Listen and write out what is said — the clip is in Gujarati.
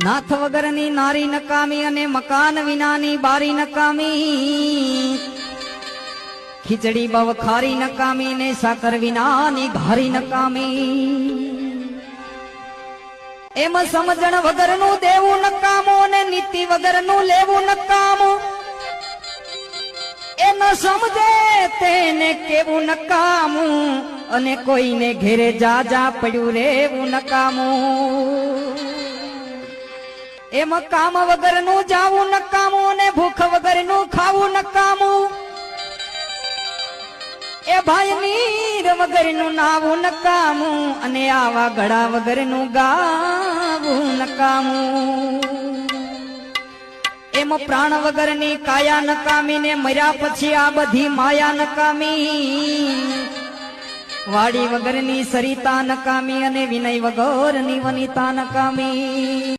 નાથ વગરની નારી નકામી અને મકાન વિનાની બારી નકામી, ખીચડી બવ ખારી નકામી ને સાકર વિનાની ઘારી નકામી. એમ સમજણ વગરનું દેવું નકામું ને નીતિ વગરનું લેવું નકામું. એ ન સમજે તેને કેવું નકામું અને કોઈને ઘેરે જા જા પડ્યું રેવું નકામું. એમ કામ વગરનું જાવું નકામું ને ભૂખ વગરનું ખાવું નકામું. એ ભાઈ નીર વગરનું નાવું નકામું અને આવા ગળા વગરનું ગાવું નકામું. એમ પ્રાણ વગરની કાયા નકામી ને મર્યા પછી આ બધી માયા નકામી. વાડી વગરની સરિતા નકામી અને વિનય વગરની વનિતા નકામી.